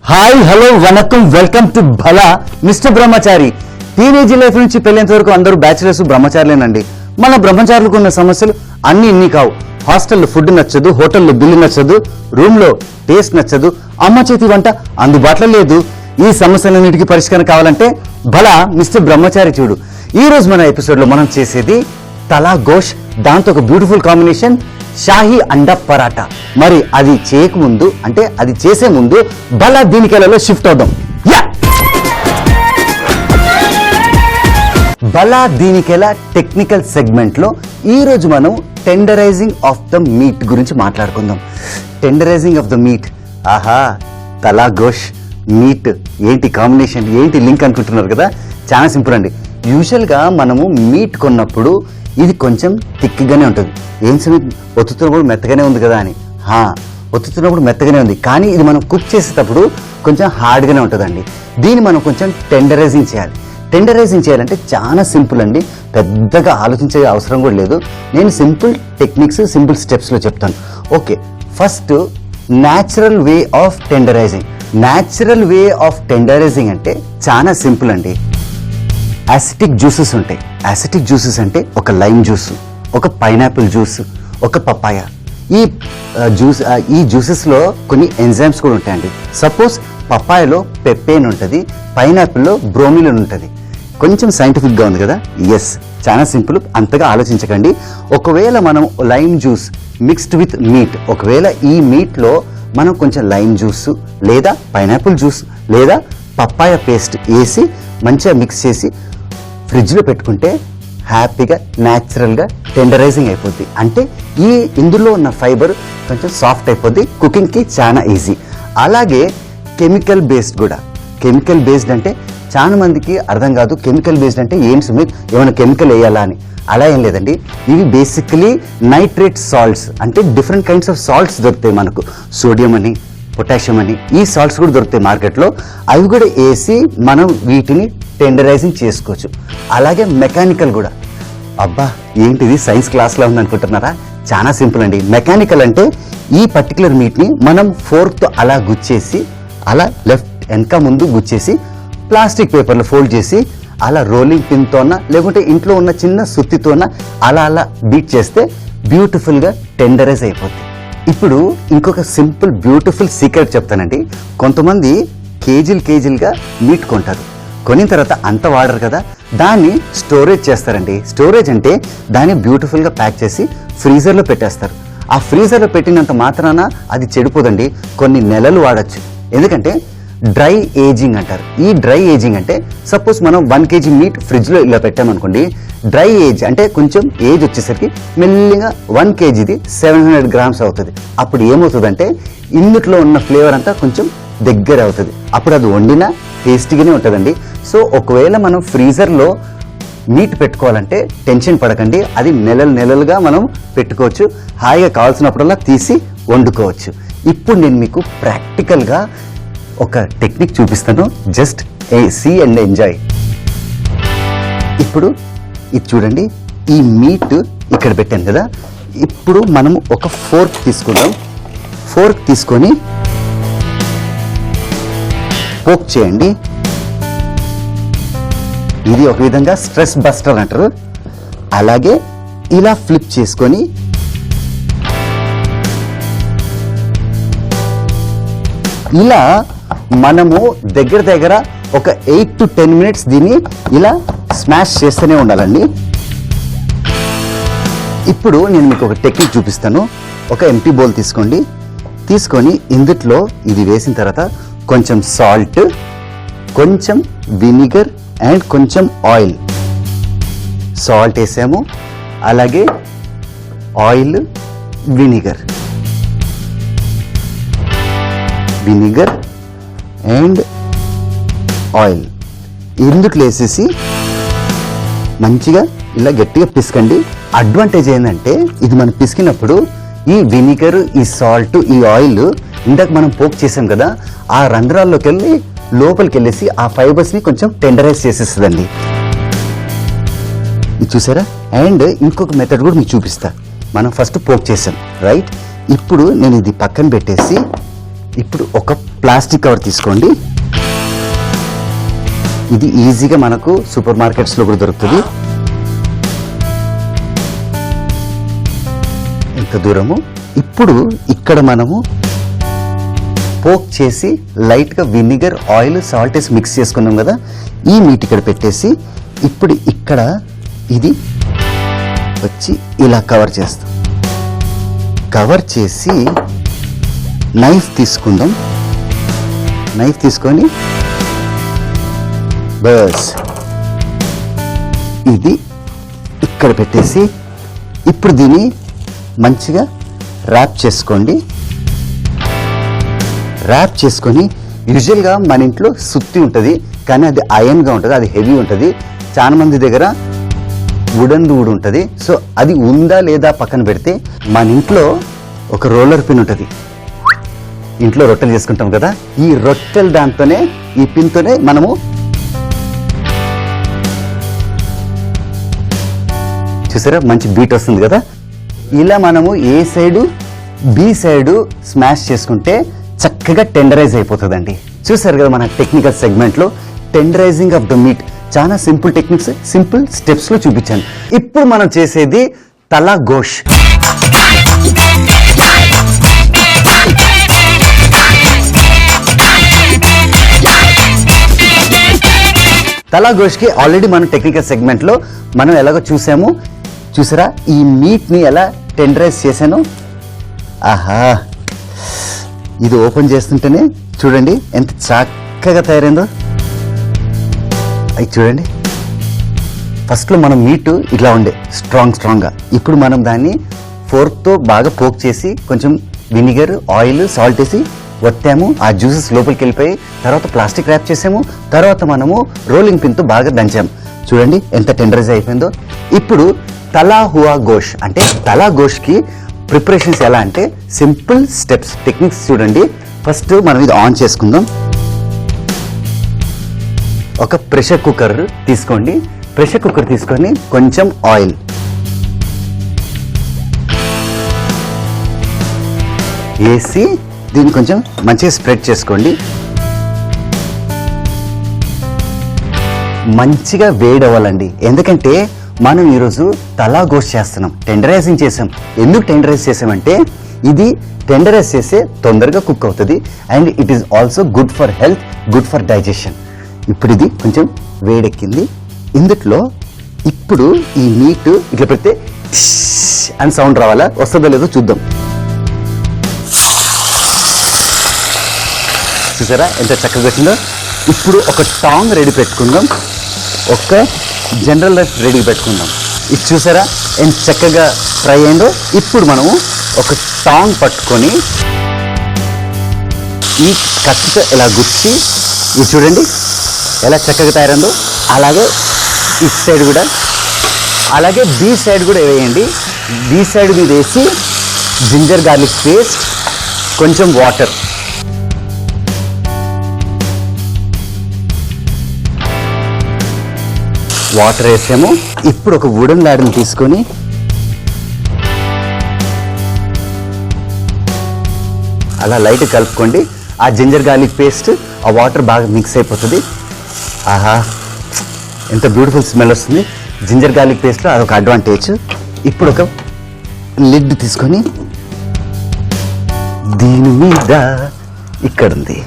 Hi hello వనకం welcome to Bhala mister Brahmachari. Teenage life నుంచి పెళ్ళేంత వరకు అందరూ బ్యాచిలర్స్ బ్రహ్మచారులేనండి. మన బ్రహ్మచారులకు ఉన్న సమస్యలు అన్ని ఇన్ని కావు. హాస్టల్లో ఫుడ్ నచ్చదు, హోటల్లో బిల్లు నచ్చదు, రూమ్ లో టేస్ట్ నచ్చదు, అమ్మ చేతి వంట అందుబాటులో లేదు. ఈ సమస్యలన్నిటికీ పరిష్కారం కావాలంటే భలా మిస్టర్ బ్రహ్మచారి చూడు. ఈ రోజు మన ఎపిసోడ్ లో మనం చేసేది తలా గోష్, దాంతో ఒక బ్యూటిఫుల్ కాంబినేషన్ షాహీ అండా పరాటా. మరి అది చేయకముందు అంటే అది చేసే ముందు భలా దీనికెలలో షిఫ్ట్ అవుదాం. భలా దీనికెలా టెక్నికల్ సెగ్మెంట్ లో ఈ రోజు మనం టెండరైజింగ్ ఆఫ్ ద మీట్ గురించి మాట్లాడుకుందాం. టెండరైజింగ్ ఆఫ్ ద మీట్, ఆహా తలా గోష్ మీట్ ఏంటి కాంబినేషన్, ఏంటి లింక్ అనుకుంటున్నారు కదా. చాలా సింపుల్ అండి. యూజువల్ గా మనము మీట్ కొన్నప్పుడు ఇది కొంచెం థిక్గానే ఉంటుంది. ఏం సమయం ఒత్తుతున్నప్పుడు మెత్తగానే ఉంది కదా అని, ఒత్తుతున్నప్పుడు మెత్తగానే ఉంది, కానీ ఇది మనం కుక్ చేసేటప్పుడు కొంచెం హార్డ్గానే ఉంటుందండి. దీన్ని మనం కొంచెం టెండరైజింగ్ చేయాలి. టెండరైజింగ్ చేయాలంటే చాలా సింపుల్ అండి, పెద్దగా ఆలోచించే అవసరం కూడా లేదు. నేను సింపుల్ టెక్నిక్స్, సింపుల్ స్టెప్స్లో చెప్తాను. Okay, first natural way of tenderising. Natural way of tenderising అంటే చాలా సింపుల్ అండి. యాసిటిక్ జ్యూసెస్ ఉంటాయి. యాసిటిక్ జ్యూసెస్ అంటే ఒక లైమ్ జ్యూస్, ఒక పైనాపిల్ జ్యూస్, ఒక పపాయ. ఈ జ్యూసెస్లో కొన్ని ఎంజైమ్స్ కూడా ఉంటాయండి. సపోజ్ పపాయలో పెప్పేన్ ఉంటుంది, పైనాపిల్లో బ్రోమిలిన్ ఉంటుంది. కొంచెం సైంటిఫిక్గా ఉంది కదా. ఎస్, చాలా సింపుల్, అంతగా ఆలోచించకండి. ఒకవేళ మనం lime juice mixed with meet, ఒకవేళ ఈ మీట్లో మనం కొంచెం లైమ్ జ్యూస్ లేదా పైనాపిల్ జ్యూస్ లేదా పపాయ పేస్ట్ వేసి మంచిగా మిక్స్ చేసి ఫ్రిడ్జ్లో పెట్టుకుంటే హ్యాపీగా న్యాచురల్గా టెండరైజింగ్ అయిపోద్ది. అంటే ఇందులో ఉన్న ఫైబర్ కొంచెం సాఫ్ట్ అయిపోద్ది, కుకింగ్కి చాలా ఈజీ. అలాగే కెమికల్ బేస్డ్ కూడా. కెమికల్ బేస్డ్ అంటే చాలా మందికి అర్థం కాదు. కెమికల్ బేస్డ్ అంటే ఏం సుమిత్, ఏమైనా కెమికల్ వేయాలా అని. అలా ఏం లేదండి. ఇవి బేసికలీ నైట్రేట్ సాల్ట్స్, అంటే డిఫరెంట్ కైండ్స్ ఆఫ్ సాల్ట్స్ దొరుకుతాయి మనకు. సోడియం అని, పొటాషియం అని, ఈ సాల్ట్స్ కూడా దొరుకుతాయి మార్కెట్లో. అవి కూడా వేసి మనం వీటిని టెండరైజింగ్ చేసుకోవచ్చు. అలాగే మెకానికల్ కూడా. అబ్బా ఏంటిది సైన్స్ క్లాస్లో ఉంది అనుకుంటున్నారా? చాలా సింపుల్ అండి. మెకానికల్ అంటే ఈ పర్టికులర్ మీట్ని మనం ఫోర్క్తో అలా గుచ్చేసి, అలా లెఫ్ట్ వెనక ముందు గుచ్చేసి ప్లాస్టిక్ పేపర్లో ఫోల్డ్ చేసి అలా రోలింగ్ పిన్తోన లేకుంటే ఇంట్లో ఉన్న చిన్న సుత్తితోన అలా అలా బీట్ చేస్తే బ్యూటిఫుల్గా టెండరైజ్ అయిపోతుంది. ఇప్పుడు ఇంకొక సింపుల్ బ్యూటిఫుల్ సీక్రెట్ చెప్తానండి. కొంతమంది కేజీలుగా మీట్ కొంటారు, కొనిన తర్వాత అంత వాడరు కదా, దాన్ని స్టోరేజ్ చేస్తారండి. స్టోరేజ్ అంటే దాన్ని బ్యూటిఫుల్గా ప్యాక్ చేసి ఫ్రీజర్లో పెట్టేస్తారు. ఆ ఫ్రీజర్లో పెట్టినంత మాత్రాన అది చెడిపోదండి, కొన్ని నెలలు వాడచ్చు. ఎందుకంటే డ్రై ఏజింగ్ అంటారు. ఈ డ్రై ఏజింగ్ అంటే సపోజ్ మనం 1 kg మీట్ ఫ్రిడ్జ్లో ఇలా పెట్టామనుకోండి, డ్రై ఏజ్ అంటే కొంచెం ఏజ్ వచ్చేసరికి మెల్లిగా 1 kgది 700 grams అవుతుంది. అప్పుడు ఏమవుతుందంటే ఇందులో ఉన్న ఫ్లేవర్ అంతా కొంచెం దగ్గర అవుతుంది. అప్పుడు అది వండినా టేస్టీగానే ఉంటుందండి. సో ఒకవేళ మనం ఫ్రీజర్లో మీట్ పెట్టుకోవాలంటే టెన్షన్ పడకండి, అది నెలలుగా మనం పెట్టుకోవచ్చు. హాయిగా కావాల్సినప్పుడల్లా తీసి వండుకోవచ్చు. ఇప్పుడు నేను మీకు ప్రాక్టికల్గా ఒక టెక్నిక్ చూపిస్తాను. Just see and enjoy. ఇప్పుడు ఇది చూడండి, ఈ మీట్ ఇక్కడ పెట్టాను కదా. ఇప్పుడు మనం ఒక ఫోర్క్ తీసుకుందాం. ఫోర్క్ తీసుకొని పోక్ చేయండి. ఇది ఒక విధంగా స్ట్రెస్ బస్టర్ అంటారు. అలాగే ఇలా ఫ్లిప్ చేసుకొని ఇలా మనము దగ్గర ఒక 8 to 10 minutes దీన్ని ఇలా స్మాష్ చేస్తూనే ఉండాలండి. ఇప్పుడు నేను మీకు ఒక టెక్నిక్ చూపిస్తాను. ఒక ఎంటీ బౌల్ తీసుకోండి. తీసుకొని ఇందులో ఇది వేసిన తర్వాత కొంచెం సాల్ట్, కొంచెం వినిగర్ అండ్ కొంచెం ఆయిల్. సాల్ట్ వేసాము, అలాగే ఆయిల్, వినిగర్ అండ్ ఆయిల్ ఇందులో వేసేసి మంచిగా ఇలా గట్టిగా పిసకండి. అడ్వాంటేజ్ ఏంటంటే ఇది మనం పిసికినప్పుడు ఈ వినిగర్, ఈ సాల్ట్, ఈ ఆయిల్ ఇందాక మనం పోక్ చేసాం కదా, ఆ రంధ్రాల్లోకి వెళ్ళి లోపలికి వెళ్ళేసి ఆ ఫైబర్స్ని కొంచెం టెండరైజ్ చేసేస్తుందండి. ఇది చూసారా? అండ్ ఇంకొక మెథడ్ కూడా మీకు చూపిస్తా. మనం ఫస్ట్ పోక్ చేసాం రైట్. ఇప్పుడు నేను ఇది పక్కన పెట్టేసి ఇప్పుడు ఒక ప్లాస్టిక్ కవర్ తీసుకోండి. ఇది ఈజీగా మనకు సూపర్ మార్కెట్స్లో కూడా దొరుకుతుంది. ఇంత దూరము. ఇప్పుడు ఇక్కడ మనము పోక్ చేసి లైట్గా వినిగర్, ఆయిల్, సాల్ట్ వేసి మిక్స్ చేసుకున్నాం కదా, ఈ మీట్ ఇక్కడ పెట్టేసి ఇప్పుడు ఇక్కడ ఇది వచ్చి ఇలా కవర్ చేస్తాం. కవర్ చేసి నైఫ్ తీసుకుందాం. నైఫ్ తీసుకొని బస్ ఇది ఇక్కడ పెట్టేసి ఇప్పుడు దీన్ని మంచిగా ర్యాప్ చేసుకోండి. ర్యాప్ చేసుకొని యూజువల్గా మన ఇంట్లో సుత్తి ఉంటుంది, కానీ అది ఐరన్గా ఉంటుంది, అది హెవీ ఉంటుంది. చాలా మంది దగ్గర వుడన్ కూడా ఉంటుంది. సో అది ఉందా లేదా పక్కన పెడితే మన ఇంట్లో ఒక రోలర్ పిన్ ఉంటుంది. ఇంట్లో రొట్టెలు చేసుకుంటాం కదా, ఈ రొట్టెలు దాంతోనే ఈ పిన్తోనే మనము చూసారా మంచి బీట్ వస్తుంది కదా. ఇలా మనము ఏ సైడు బి సైడు స్మాష్ చేసుకుంటే చక్కగా టెండరైజ్ అయిపోతుందండి. చూసారు కదా మన టెక్నికల్ సెగ్మెంట్లో టెండరైజింగ్ ఆఫ్ ద మీట్ చాలా సింపుల్ టెక్నిక్స్, సింపుల్ స్టెప్స్లో చూపించాను. ఇప్పుడు మనం చేసేది తలా గోష్. తలా గోష్కి ఆల్రెడీ మనం టెక్నికల్ సెగ్మెంట్లో మనం ఎలాగో చూసాము. చూసారా ఈ మీట్ని ఎలా టెండరైజ్ చేశాను. ఆహా, ఇది ఓపెన్ చేస్తుంటేనే చూడండి ఎంత చక్కగా తయారైందో. అది చూడండి, ఫస్ట్లో మనం మీట్ ఇట్లా ఉండే స్ట్రాంగ్గా. ఇప్పుడు మనం దాన్ని ఫోర్క్తో బాగా పోక్ చేసి కొంచెం వినిగర్, ఆయిల్, సాల్ట్ వేసి వత్తాము. ఆ జ్యూసెస్ లోపలికి వెళ్ళిపోయి తర్వాత ప్లాస్టిక్ ర్యాప్ చేసాము. తర్వాత మనము రోలింగ్ పిన్తో బాగా దంచాము. చూడండి ఎంత టెండరైజ్ అయిపోయిందో. ఇప్పుడు తలా హువా గోష్ అంటే తలా గోష్కి ప్రిపరేషన్స్ ఎలా అంటే సింపుల్ స్టెప్స్, టెక్నిక్స్ చూడండి. ఫస్ట్ మనం ఇది ఆన్ చేసుకుందాం. ఒక ప్రెషర్ కుక్కర్ తీసుకోండి. ప్రెషర్ కుక్కర్ తీసుకొని కొంచెం ఆయిల్, వేసి దీన్ని కొంచెం మంచిగా స్ప్రెడ్ చేసుకోండి. మంచిగా వేడి అవ్వాలండి, ఎందుకంటే మనం ఈరోజు తలా గోష్ చేస్తున్నాం, టెండరైజింగ్ చేసాం. ఎందుకు టెండరైజ్ చేసామంటే ఇది టెండరైజ్ చేస్తే తొందరగా కుక్ అవుతుంది and it is also good for health, good for digestion. ఇప్పుడు ఇది కొంచెం వేడెక్కింది. ఇందులో ఇప్పుడు ఈ మీట్ ఇట్లా పెడితే అని సౌండ్ రావాలా, వస్తుందో లేదో చూద్దాం. చూసారా ఎంత చక్కగా వచ్చిందో. ఇప్పుడు ఒక టాంగ్ రెడీ పెట్టుకుందాం, ఒక జనరల్ రైస్ రెడీ పెట్టుకుందాం. ఇది చూసారా ఎంత చక్కగా ఫ్రై అయిందో. ఇప్పుడు మనము ఒక టాంగ్ పట్టుకొని ఈ కత్తితో ఇలా గుచ్చి ఇది చూడండి ఎలా చక్కగా తయారైందో. అలాగే ఈ సైడ్ కూడా, అలాగే బీ సైడ్ కూడా వేయండి. బీ సైడ్ మీద వేసి జింజర్ గార్లిక్ పేస్ట్, కొంచెం వాటర్, వాటర్ వేసాము. ఇప్పుడు ఒక వుడెన్ లాడని తీసుకొని అలా లైట్ కలుపుకోండి. ఆ జింజర్ గార్లిక్ పేస్ట్, ఆ వాటర్ బాగా మిక్స్ అయిపోతుంది. ఆహా ఎంత బ్యూటిఫుల్ స్మెల్ వస్తుంది జింజర్ గార్లిక్ పేస్ట్లో, అదొక అడ్వాంటేజ్. ఇప్పుడు ఒక లిడ్ తీసుకొని దీని మీద ఇక్కడ ఉంది,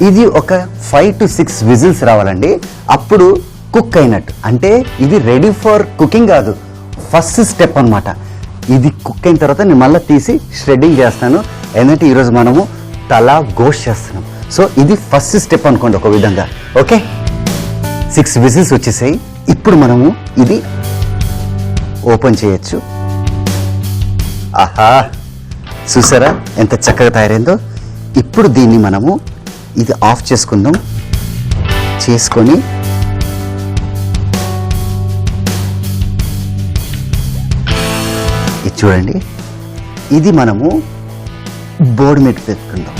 ఇది ఒక 5 to 6 విజిల్స్ రావాలండి. అప్పుడు కుక్ అయినట్టు, అంటే ఇది రెడీ ఫర్ కుకింగ్ కాదు, ఫస్ట్ స్టెప్ అన్నమాట. ఇది కుక్ అయిన తర్వాత నేను మళ్ళీ తీసి ష్రెడ్డింగ్ చేస్తాను, ఎందుకంటే ఈరోజు మనము తలా గోష్ చేస్తున్నాం. సో ఇది ఫస్ట్ స్టెప్ అనుకోండి ఒక విధంగా. ఓకే, 6 విజిల్స్ వచ్చేసాయి. ఇప్పుడు మనము ఇది ఓపెన్ చేయొచ్చు. ఆహా చూసారా ఎంత చక్కగా తయారైందో. ఇప్పుడు దీన్ని మనము ఇది ఆఫ్ చేసుకుందాం. చేసుకొని ఇది చూడండి, ఇది మనము బోర్డు మీద పెట్టుకుందాం.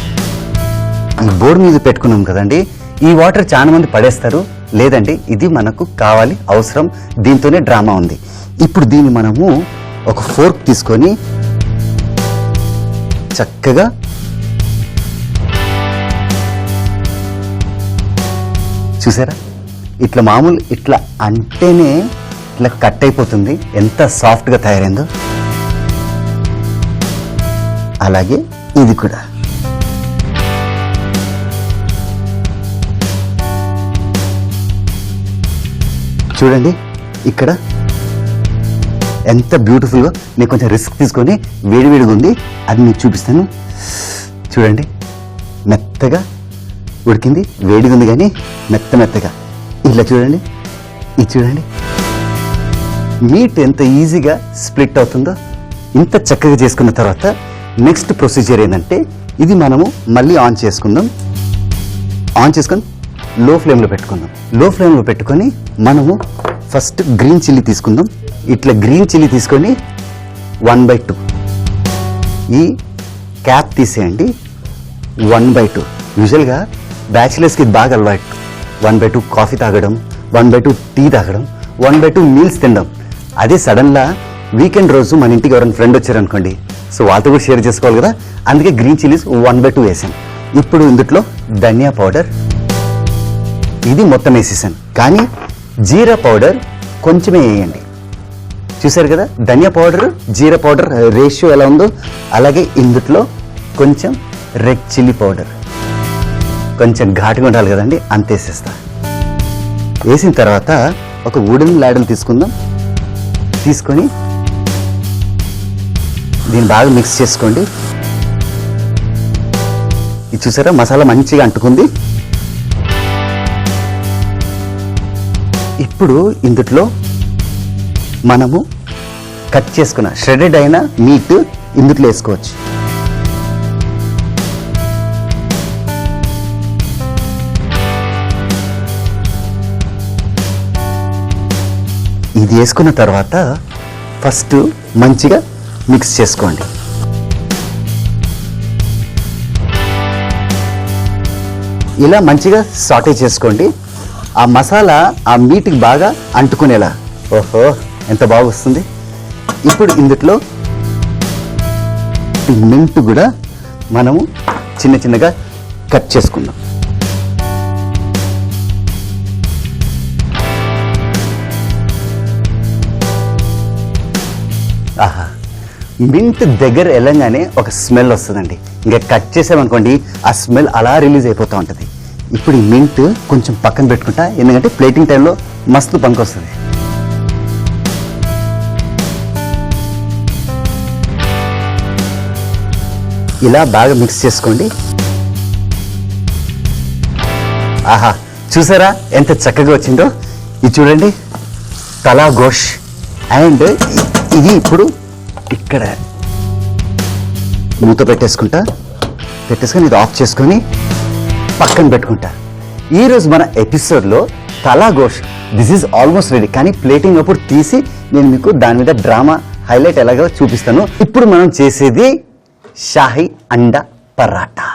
ఈ బోర్డు మీద పెట్టుకున్నాం కదండి, ఈ వాటర్ చాలా మంది పడేస్తారు. లేదండి, ఇది మనకు కావాలి, అవసరం, దీంతోనే డ్రామా ఉంది. ఇప్పుడు దీన్ని మనము ఒక ఫోర్క్ తీసుకొని చక్కగా చూసారా, ఇట్లా మామూలు ఇట్లా అంటేనే ఇట్లా కట్ అయిపోతుంది, ఎంత సాఫ్ట్గా తయారైందో. అలాగే ఇది కూడా చూడండి, ఇక్కడ ఎంత బ్యూటిఫుల్గా. నేను కొంచెం రిస్క్ తీసుకొని వేడివేడిగా ఉంది, అది మీకు చూపిస్తాను. చూడండి, మెత్తగా ఉడికింది, వేడిగా ఉంది కానీ మెత్తగా. ఇలా చూడండి, ఇది చూడండి, మీట్ ఎంత ఈజీగా స్ప్లిట్ అవుతుందో. ఇంత చక్కగా చేసుకున్న తర్వాత నెక్స్ట్ ప్రొసీజర్ ఏంటంటే, ఇది మనము మళ్ళీ ఆన్ చేసుకుందాం. ఆన్ చేసుకొని లో ఫ్లేమ్లో పెట్టుకుందాం. లో ఫ్లేమ్లో పెట్టుకొని మనము ఫస్ట్ గ్రీన్ చిల్లీ తీసుకుందాం. ఇట్లా గ్రీన్ చిల్లీ తీసుకొని 1/2 ఈ క్యాప్ తీసేయండి. 1/2 యూజువల్గా బ్యాచిలర్స్కి ఇది బాగా అలవాటు. 1/2 కాఫీ తాగడం, 1/2 టీ తాగడం, 1/2 మీల్స్ తినడం. అదే సడన్గా వీకెండ్ రోజు మన ఇంటికి ఎవరైనా ఫ్రెండ్ వచ్చారనుకోండి, సో వాళ్ళతో కూడా షేర్ చేసుకోవాలి కదా, అందుకే గ్రీన్ చిల్లీస్ 1/2 వేసాను. ఇప్పుడు ఇందులో ధనియా పౌడర్, ఇది మొత్తం వేసేసాను. కానీ జీరా పౌడర్ కొంచెమే వేయండి. చూసారు కదా, ధనియా పౌడర్ జీరా పౌడర్ రేషియో ఎలా ఉందో, అలాగే ఇందులో కొంచెం రెడ్ చిల్లీ పౌడర్, కొంచెం ఘాటుగా ఉండాలి కదండి, అంత వేసేస్తా. వేసిన తర్వాత ఒక వుడెన్ లాడల్ తీసుకుందాం. తీసుకొని దీన్ని బాగా మిక్స్ చేసుకోండి. ఇది చూసారా, మసాలా మంచిగా అంటుకుంది. ఇప్పుడు ఇందులో మనము కట్ చేసుకున్న ష్రెడెడ్ అయిన మీట్ ఇందులో వేసుకోవచ్చు. ఇది వేసుకున్న తర్వాత ఫస్ట్ మంచిగా మిక్స్ చేసుకోండి. ఇలా మంచిగా సాటే చేసుకోండి. ఆ మసాలా ఆ మీట్కి బాగా అంటుకునేలా. ఓహో, ఎంత బాగా వస్తుంది. ఇప్పుడు ఇందులో మింట్ కూడా మనము చిన్న చిన్నగా కట్ చేసుకుందాం. ఆహా, మింట్ దగ్గర వెళ్ళంగానే ఒక స్మెల్ వస్తుందండి. ఇంకా కట్ చేసామనుకోండి, ఆ స్మెల్ అలా రిలీజ్ అయిపోతూ ఉంటుంది. ఇప్పుడు ఈ మింట్ కొంచెం పక్కన పెట్టుకుంటా, ఎందుకంటే ప్లేటింగ్ టైంలో మస్తు పనికి వస్తుంది. ఇలా బాగా మిక్స్ చేసుకోండి. ఆహా, చూసారా ఎంత చక్కగా వచ్చిందో. ఇది చూడండి, తలా గోష్. అండ్ ఇది ఇప్పుడు ఇక్కడ మూత పెట్టేసుకొని ఇది ఆఫ్ చేసుకొని పక్కన పెట్టుకుంటా. ఈరోజు మన ఎపిసోడ్లో తలా గోష్ దిస్ ఈజ్ ఆల్మోస్ట్ రెడీ. కానీ ప్లేటింగ్ అప్పుడు తీసి నేను మీకు దాని మీద డ్రామా హైలైట్ ఎలాగో చూపిస్తాను. ఇప్పుడు మనం చేసేది షాహీ అండా పరాటా.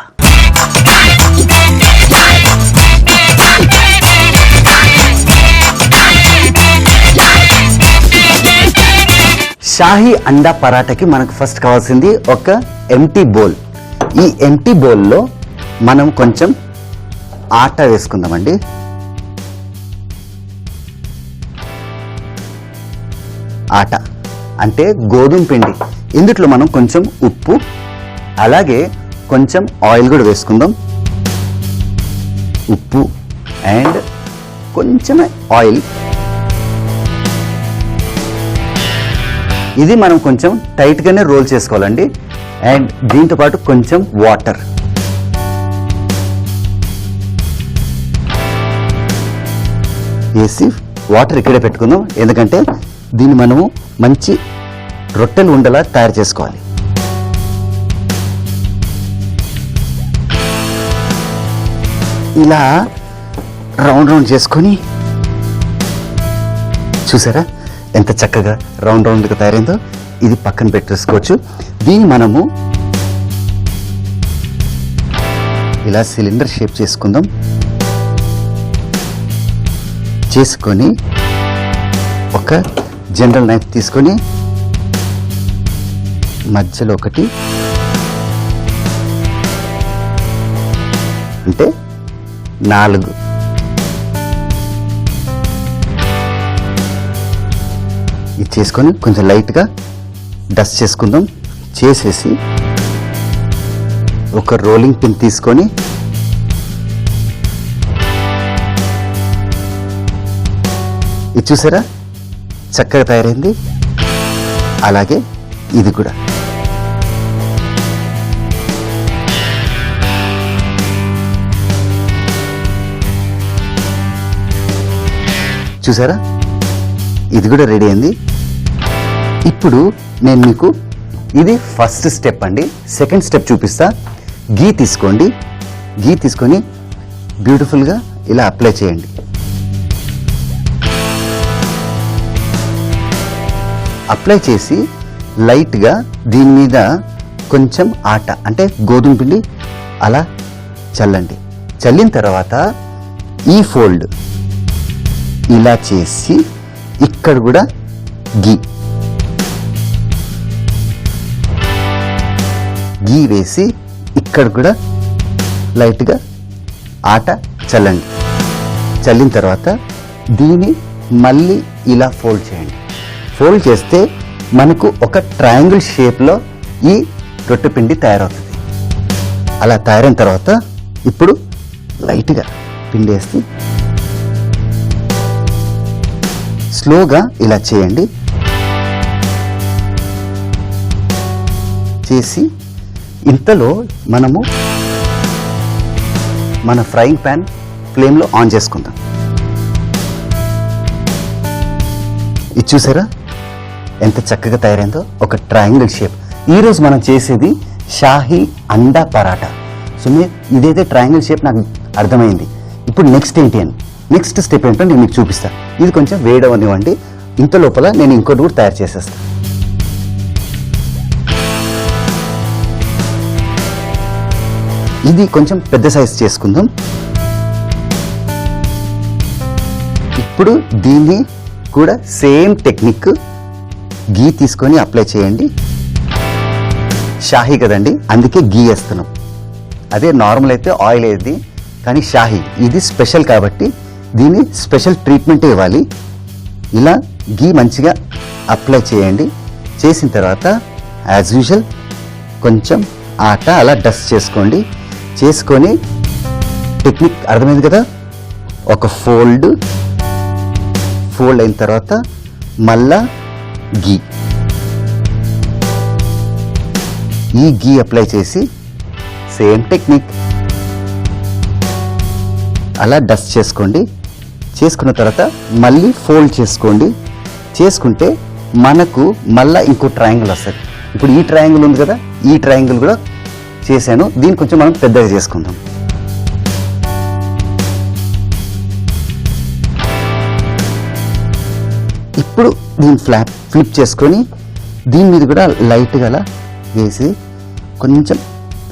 షాహీ అండా పరాటాకి మనకు ఫస్ట్ కావాల్సింది ఒక ఎంటీ బౌల్. ఈ ఎంటీ బౌల్లో మనం కొంచెం ఆటా వేసుకుందామండి. ఆట అంటే గోధుమ పిండి. ఇందులో మనం కొంచెం ఉప్పు, అలాగే కొంచెం ఆయిల్ కూడా వేసుకుందాం. ఉప్పు అండ్ కొంచెం ఆయిల్. ఇది మనం కొంచెం టైట్గానే రోల్ చేసుకోవాలండి. అండ్ దీంతో పాటు కొంచెం వాటర్. వేసి వాటర్ ఇక్కడే పెట్టుకుందాం, ఎందుకంటే దీన్ని మనము మంచి రొట్టెలు ఉండలా తయారు చేసుకోవాలి. ఇలా రౌండ్ రౌండ్ చేసుకొని చూసారా ఎంత చక్కగా రౌండ్ రౌండ్గా తయారైందో. ఇది పక్కన పెట్టేసుకోవచ్చు. దీన్ని మనము ఇలా సిలిండర్ షేప్ చేసుకుందాం. చేసుకొని ఒక జనరల్ నైఫ్ తీసుకొని మధ్యలో ఒకటి, అంటే 4 ఇది చేసుకొని కొంచెం లైట్గా డస్ట్ చేసుకుందాం. చేసేసి ఒక రోలింగ్ పిన్ తీసుకొని ఇది చూసారా చక్కగా తయారైంది. అలాగే ఇది కూడా చూసారా, ఇది కూడా రెడీ అయింది. ఇప్పుడు నేను మీకు ఇది ఫస్ట్ స్టెప్ అండి. సెకండ్ స్టెప్ చూపిస్తా. గీ తీసుకోండి. గీ తీసుకొని బ్యూటిఫుల్గా ఇలా అప్లై చేయండి. అప్లై చేసి లైట్గా దీని మీద కొంచెం ఆట అంటే గోధుమ పిండి అలా చల్లండి. చల్లిన తర్వాత ఈ ఫోల్డ్ ఇలా చేసి ఇక్కడ కూడా గీ వేసి ఇక్కడ కూడా లైట్గా ఆట చల్లండి. చల్లిన తర్వాత దీన్ని మళ్ళీ ఇలా ఫోల్డ్ చేయండి. ఫోల్డ్ చేస్తే మనకు ఒక ట్రయాంగిల్ షేప్లో ఈ రొట్టె పిండి తయారవుతుంది. అలా తయారైన తర్వాత ఇప్పుడు లైట్గా పిండి వేసి స్లోగా ఇలా చేయండి. చేసి ఇంతలో మనము మన ఫ్రైయింగ్ ప్యాన్ ఫ్లేమ్లో ఆన్ చేసుకుందాం. ఇది చూసారా ఎంత చక్కగా తయారైందో, ఒక ట్రయాంగిల్ షేప్. ఈరోజు మనం చేసేది షాహీ అండా పరాటా. సో ఇదైతే ట్రయాంగిల్ షేప్ నాకు అర్థమైంది. ఇప్పుడు నెక్స్ట్ ఏంటి అని, నెక్స్ట్ స్టెప్ ఏంటో నేను మీకు చూపిస్తాను. ఇది కొంచెం వేడవనివ్వండి. ఇంత లోపల నేను ఇంకోటి కూడా తయారు చేసేస్తాను. ఇది కొంచెం పెద్ద సైజ్ చేసుకుందాం. ఇప్పుడు దీన్ని కూడా సేమ్ టెక్నిక్, గీ తీసుకొని అప్లై చేయండి. షాహీ కదండి, అందుకే గీ వేస్తున్నాం. అదే నార్మల్ అయితే ఆయిల్ వేది, కానీ షాహీ ఇది స్పెషల్ కాబట్టి దీన్ని స్పెషల్ ట్రీట్మెంట్ ఇవ్వాలి. ఇలా గీ మంచిగా అప్లై చేయండి. చేసిన తర్వాత యాజ్ యూజువల్ కొంచెం ఆట అలా డస్ట్ చేసుకోండి. చేసుకొని టెక్నిక్ అర్థమైంది కదా, ఒక ఫోల్డ్ అయిన తర్వాత మళ్ళా గీ, ఈ గీ అప్లై చేసి సేమ్ టెక్నిక్ అలా డస్ట్ చేసుకోండి. చేసుకున్న తర్వాత మళ్ళీ ఫోల్డ్ చేసుకోండి. చేసుకుంటే మనకు మళ్ళీ ఇంకో ట్రయాంగిల్ వస్తుంది. ఇప్పుడు ఈ ట్రయాంగిల్ ఉంది కదా, ఈ ట్రయాంగిల్ కూడా చేశాను. దీన్ని కొంచెం మనం పెద్దగా చేసుకుందాం. ఇప్పుడు దీన్ని ఫ్లిప్ చేసుకొని దీని మీద కూడా లైట్గా అలా వేసి కొంచెం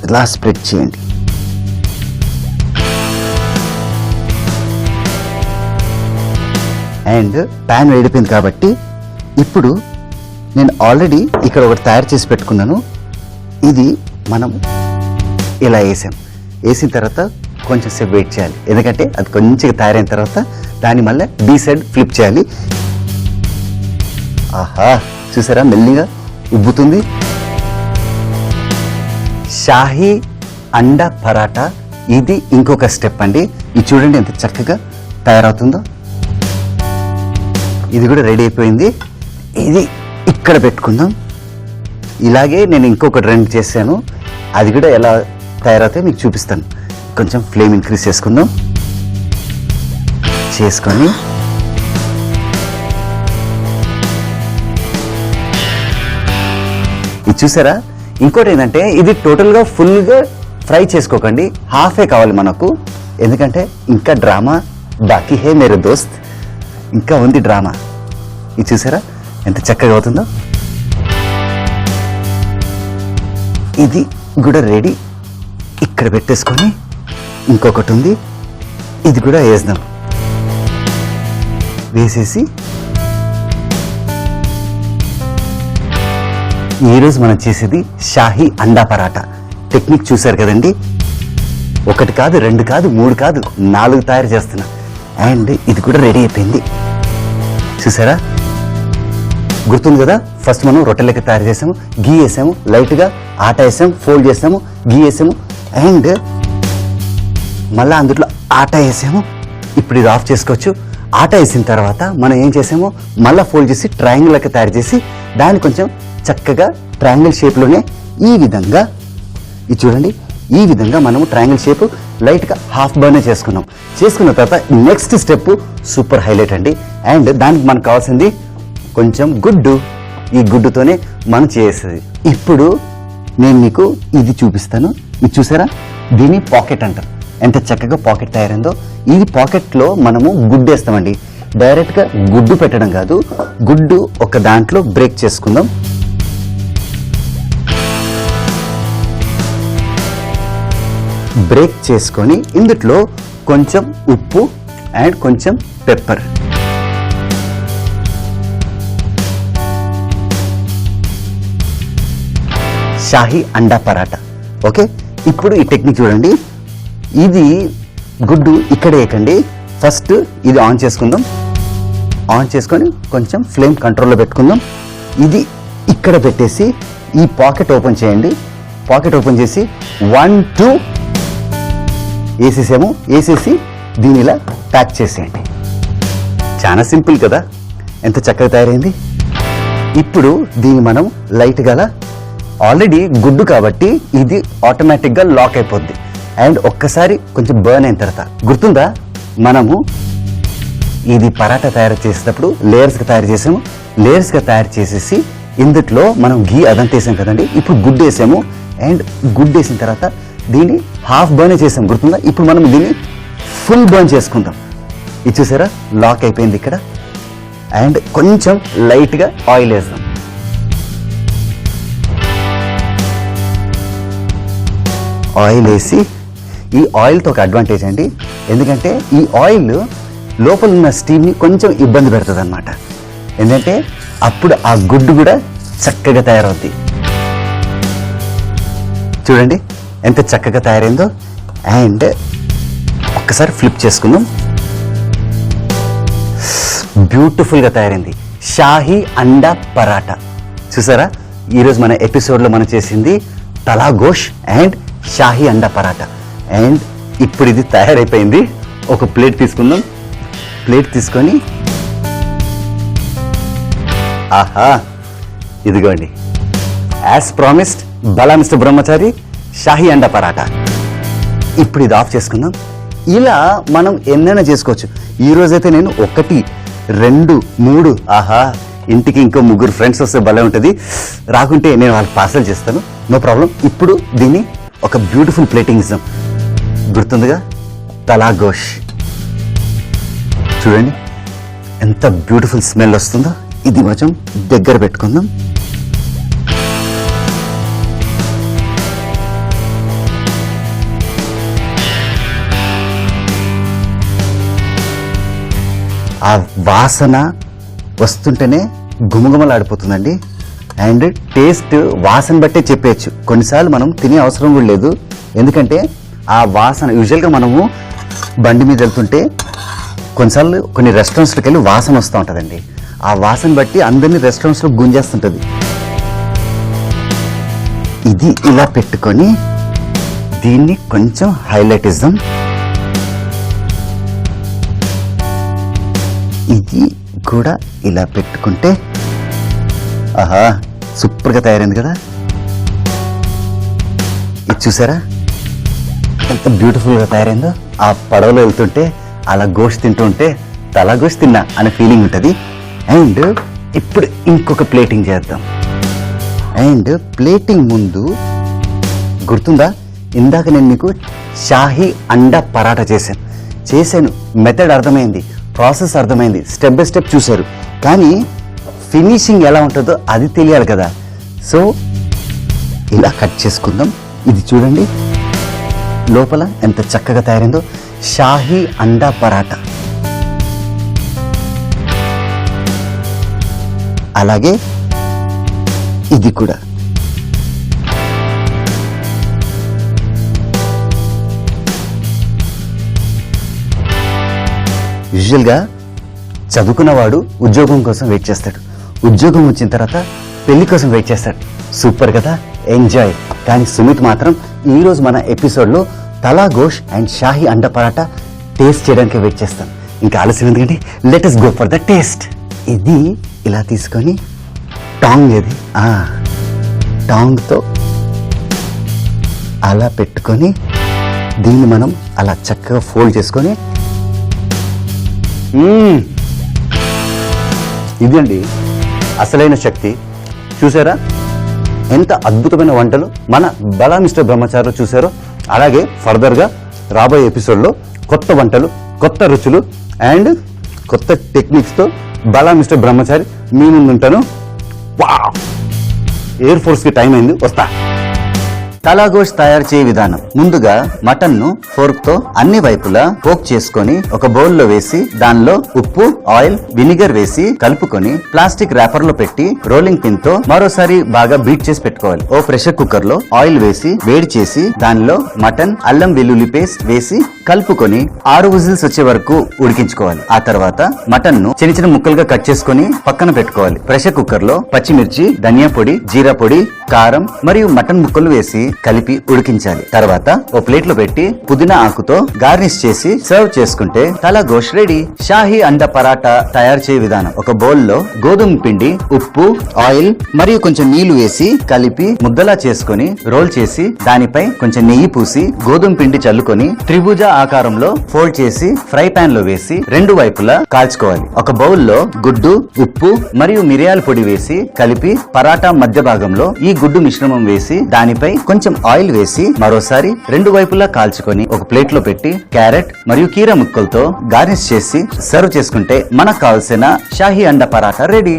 ఇలా స్ప్రెడ్ చేయండి. అండ్ ప్యాన్ వేడిపోయింది కాబట్టి ఇప్పుడు నేను ఆల్రెడీ ఇక్కడ ఒకటి తయారు చేసి పెట్టుకున్నాను. ఇది మనం ఇలా వేసిన తర్వాత కొంచెం సేపు వెయిట్ చేయాలి. ఎందుకంటే అది కొంచెం తయారైన తర్వాత దాన్ని మళ్ళీ డీ సైడ్ ఫ్లిప్ చేయాలి. ఆహా, చూసారా మెల్లిగా ఉబ్బుతుంది. షాహీ అండా పరాటా ఇది ఇంకొక స్టెప్ అండి. ఇది చూడండి ఎంత చక్కగా తయారవుతుందో. ఇది కూడా రెడీ అయిపోయింది. ఇది ఇక్కడ పెట్టుకుందాం. ఇలాగే నేను ఇంకొకటి రెండు చేశాను, అది కూడా ఎలా తయారైతే మీకు చూపిస్తాను. కొంచెం ఫ్లేమ్ ఇంక్రీజ్ చేసుకుందాం. చేసుకొని ఇది చూసారా. ఇంకోటి ఏంటంటే ఇది టోటల్గా ఫుల్గా ఫ్రై చేసుకోకండి, హాఫే కావాలి మనకు. ఎందుకంటే ఇంకా డ్రామా బాకీ హే మేరే దోస్త్, ఇంకా ఉంది డ్రామా. ఇది చూసారా ఎంత చక్కగా అవుతుందో. ఇది కూడా రెడీ. ఇక్కడ పెట్టేసుకొని ఇంకొకటి ఉంది, ఇది కూడా వేద్దాం. వేసేసి ఈరోజు మనం చేసేది షాహీ అండా పరాటా. టెక్నిక్ చూసారు కదండి. ఒకటి కాదు, రెండు కాదు, మూడు కాదు, 4 తయారు చేస్తున్నా. అండ్ ఇది కూడా రెడీ అయిపోయింది చూసారా. గుర్తుంది కదా, ఫస్ట్ మనం రొట్టెలకి తయారు చేసాము, గీ వేసాము, లైట్గా ఆట వేసాము, ఫోల్డ్ చేసాము, గీ వేసాము అండ్ మళ్ళీ అందులో ఆట వేసాము. ఇప్పుడు ఇది ఆఫ్ చేసుకోవచ్చు. ఆట వేసిన తర్వాత మనం ఏం చేసాము, మళ్ళీ ఫోల్డ్ చేసి ట్రయాంగిల్ లెక్క తయారు చేసి దాన్ని కొంచెం చక్కగా ట్రయాంగిల్ షేప్లోనే ఈ విధంగా ఇది చూడండి, ఈ విధంగా మనము ట్రయాంగిల్ షేప్ లైట్గా హాఫ్ బర్నే చేసుకున్నాం. చేసుకున్న తర్వాత నెక్స్ట్ స్టెప్ సూపర్ హైలైట్ అండి. అండ్ దానికి మనకు కావాల్సింది కొంచెం గుడ్డు. ఈ గుడ్డుతోనే మనం చేసేది. ఇప్పుడు నేను మీకు ఇది చూపిస్తాను. ఇది చూసారా, దీన్ని పాకెట్ అంటారు. ఎంత చక్కగా పాకెట్ తయారైందో. ఈ పాకెట్లో మనము గుడ్డు వేస్తామండి. డైరెక్ట్గా గుడ్డు పెట్టడం కాదు, గుడ్డు ఒక దాంట్లో బ్రేక్ చేసుకుందాం. బ్రేక్ చేసుకొని ఇందులో కొంచెం ఉప్పు అండ్ కొంచెం పెప్పర్, షాహీ అండా పరాటా. ఓకే, ఇప్పుడు ఈ టెక్నిక్ చూడండి. ఇది గుడ్డు ఇక్కడ వేయకండి, ఫస్ట్ ఇది ఆన్ చేసుకుందాం. ఆన్ చేసుకొని కొంచెం ఫ్లేమ్ కంట్రోల్లో పెట్టుకుందాం. ఇది ఇక్కడ పెట్టేసి ఈ పాకెట్ ఓపెన్ చేయండి. పాకెట్ ఓపెన్ చేసి 1 2 వేసేసాము. వేసేసి దీని ఇలా ప్యాక్ చేసేయండి. చాలా సింపుల్ కదా, ఎంత చక్కగా తయారైంది. ఇప్పుడు దీన్ని మనం లైట్గా, ఆల్రెడీ గుడ్డు కాబట్టి ఇది ఆటోమేటిక్గా లాక్ అయిపోద్ది. అండ్ ఒక్కసారి కొంచెం బర్న్ అయిన తర్వాత గుర్తుందా, మనము ఇది పరాటా తయారు చేసేటప్పుడు లేయర్స్గా తయారు చేసాము. లేయర్స్గా తయారు చేసేసి ఇందులో మనం గీ అదంతా వేసాం కదండి. ఇప్పుడు గుడ్డు వేసాము. అండ్ గుడ్డు వేసిన తర్వాత దీన్ని హాఫ్ బర్న్ చేసాం, గుర్తుందా. ఇప్పుడు మనం దీన్ని ఫుల్ బర్న్ చేసుకుందాం. ఇది చూసారా, లాక్ అయిపోయింది ఇక్కడ. అండ్ కొంచెం లైట్గా ఆయిల్ వేస్తాం. ఆయిల్ వేసి, ఈ ఆయిల్తో ఒక అడ్వాంటేజ్ అండి, ఎందుకంటే ఈ ఆయిల్ లోపల ఉన్న స్టీమ్ని కొంచెం ఇబ్బంది పెడుతుంది అనమాట. ఎందుకంటే అప్పుడు ఆ గుడ్డు కూడా చక్కగా తయారవుద్ది. చూడండి ఎంత చక్కగా తయారైందో. అండ్ ఒక్కసారి ఫ్లిప్ చేసుకుందాం. బ్యూటిఫుల్గా తయారైంది షాహీ అండా పరాటా. చూసారా, ఈరోజు మన ఎపిసోడ్లో మనం చేసింది తలా గోష్ అండ్ షాహీ అండా పరాటా. అండ్ ఇప్పుడు ఇది తయారైపోయింది. ఒక ప్లేట్ తీసుకుందాం. ప్లేట్ తీసుకొని ఆహా, ఇదిగోండి, యాజ్ ప్రామిస్డ్ బలా మిస్టర్ బ్రహ్మచారి షాహీ అండా పరాటా. ఇప్పుడు ఇది ఆఫ్ చేసుకుందాం. ఇలా మనం ఎన్నైనా చేసుకోవచ్చు. ఈరోజైతే నేను 1 2 3 ఆహా, ఇంటికి ఇంకో 3 ఫ్రెండ్స్ వస్తే భలే ఉంటుంది. రాకుంటే నేను వాళ్ళకి పార్సల్ చేస్తాను, నో ప్రాబ్లం. ఇప్పుడు దీన్ని ఒక బ్యూటిఫుల్ ప్లేటింగ్ ఇస్తాం. గుర్తుందిగా, తలా గోష్. చూడండి ఎంత బ్యూటిఫుల్ స్మెల్ వస్తుందో. ఇది కొంచెం దగ్గర పెట్టుకుందాం. ఆ వాసన వస్తుంటేనే గుమగుమలాడిపోతుందండి. అండ్ టేస్ట్ వాసన బట్టే చెప్పేయచ్చు. కొన్నిసార్లు మనం తినే అవసరం కూడా లేదు, ఎందుకంటే ఆ వాసన యూజువల్గా మనము బండి మీద వెళ్తుంటే కొన్నిసార్లు కొన్ని రెస్టారెంట్స్కి వెళ్ళి వాసన వస్తూ ఉంటుందండి. ఆ వాసన బట్టి అందరినీ రెస్టారెంట్స్లో గుంజేస్తుంటుంది. ఇది ఇలా పెట్టుకొని దీన్ని కొంచెం హైలైట్ ఇద్దాం. ఇది కూడా ఇలా పెట్టుకుంటే ఆహా, సూపర్గా తయారైంది కదా. ఇది చూసారా ఎంత బ్యూటిఫుల్గా తయారైందో. ఆ పడవలో వెళ్తుంటే అలా గోష్ తింటూ ఉంటే తలా గోష్ తిన్నా అనే ఫీలింగ్ ఉంటుంది. అండ్ ఇప్పుడు ఇంకొక ప్లేటింగ్ చేద్దాం. అండ్ ప్లేటింగ్ ముందు గుర్తుందా, ఇందాక నేను మీకు షాహీ అండా పరాటా చేశాను. మెథడ్ అర్థమైంది, ప్రాసెస్ అర్థమైంది, స్టెప్ బై స్టెప్ చూశారు. కానీ ఫినిషింగ్ ఎలా ఉంటుందో అది తెలియాలి కదా. సో ఇలా కట్ చేసుకుందాం. ఇది చూడండి లోపల ఎంత చక్కగా తయారైందో. షాహీ అండా పరాటా. అలాగే ఇది కూడా. యూజువల్గా చదువుకున్నవాడు ఉద్యోగం కోసం వెయిట్ చేస్తాడు. ఉద్యోగం వచ్చిన తర్వాత పెళ్లి కోసం వెయిట్ చేస్తాడు. సూపర్ కదా, ఎంజాయ్. కానీ సుమిత్ మాత్రం ఈరోజు మన ఎపిసోడ్లో తలా గోష్ అండ్ షాహీ అండా పరాటా టేస్ట్ చేయడానికి వెయిట్ చేస్తాం. ఇంకా ఆలస్యం ఎందుకంటే let us go for the taste. ఇది ఇలా తీసుకొని టాంగ్, ఇది టాంగ్తో అలా పెట్టుకొని దీన్ని మనం అలా చక్కగా ఫోల్డ్ చేసుకొని ఇదండి అసలైన శక్తి. చూసారా ఎంత అద్భుతమైన వంటలు మన బలా మిస్టర్ బ్రహ్మచారిలో చూసారో, అలాగే ఫర్దర్గా రాబోయే ఎపిసోడ్లో కొత్త వంటలు, కొత్త రుచులు అండ్ కొత్త టెక్నిక్స్తో బలా మిస్టర్ బ్రహ్మచారి మీ ముందు ఉంటాను. ఎయిర్ ఫోర్స్కి టైం అయింది, వస్తా. తలా గోష్ తయారు చేయ విధానం. ముందుగా మటన్ ను ఫోర్క్ తో అన్ని వైపులా పోక్ చేసుకొని ఒక బౌల్ లో వేసి దానిలో ఉప్పు, ఆయిల్, వినిగర్ వేసి కలుపుకొని ప్లాస్టిక్ ర్యాపర్ లో పెట్టి రోలింగ్ పిన్ తో మరోసారి బాగా బీట్ చేసి పెట్టుకోవాలి. ఓ ప్రెషర్ కుక్కర్ లో ఆయిల్ వేసి వేడి చేసి దానిలో మటన్, అల్లం వెల్లుల్లి పేస్ట్ వేసి కలుపుకొని 6 విజిల్స్ వచ్చే వరకు ఉడికించుకోవాలి. ఆ తర్వాత మటన్ ను చిన్న చిన్న ముక్కలుగా కట్ చేసుకొని పక్కన పెట్టుకోవాలి. ప్రెషర్ కుక్కర్ లో పచ్చిమిర్చి, ధనియా పొడి, జీరా పొడి, కారం మరియు మటన్ ముక్కలు వేసి కలిపి ఉడికించాలి. తర్వాత ఓ ప్లేట్ లో పెట్టి పుదీనా ఆకుతో గార్నిష్ చేసి సర్వ్ చేసుకుంటే తలా గోష్ రెడీ. షాహీ అండా పరాటా తయారు చేయ విధానం. ఒక బౌల్ లో గోధుమ పిండి, ఉప్పు, ఆయిల్ మరియు కొంచెం నీళ్లు వేసి కలిపి ముద్దలా చేసుకొని రోల్ చేసి దానిపై కొంచెం నెయ్యి పూసి గోధుమ పిండి చల్లుకొని త్రిభుజ ఆకారంలో ఫోల్డ్ చేసి ఫ్రై పాన్ లో వేసి 2 వైపులా కాల్చుకోవాలి. ఒక బౌల్ లో గుడ్డు, ఉప్పు మరియు మిరియాల పొడి వేసి కలిపి పరాటా మధ్య భాగంలో ఈ గుడ్డు మిశ్రమం వేసి దానిపై కొంచెం ఆయిల్ వేసి మరోసారి 2 వైపులా కాల్చుకొని ఒక ప్లేట్ లో పెట్టి క్యారెట్ మరియు కీరా ముక్కలతో గార్నిష్ చేసి సర్వ్ చేసుకుంటే మనకు కావాల్సిన షాహీ అండా పరాటా రెడీ.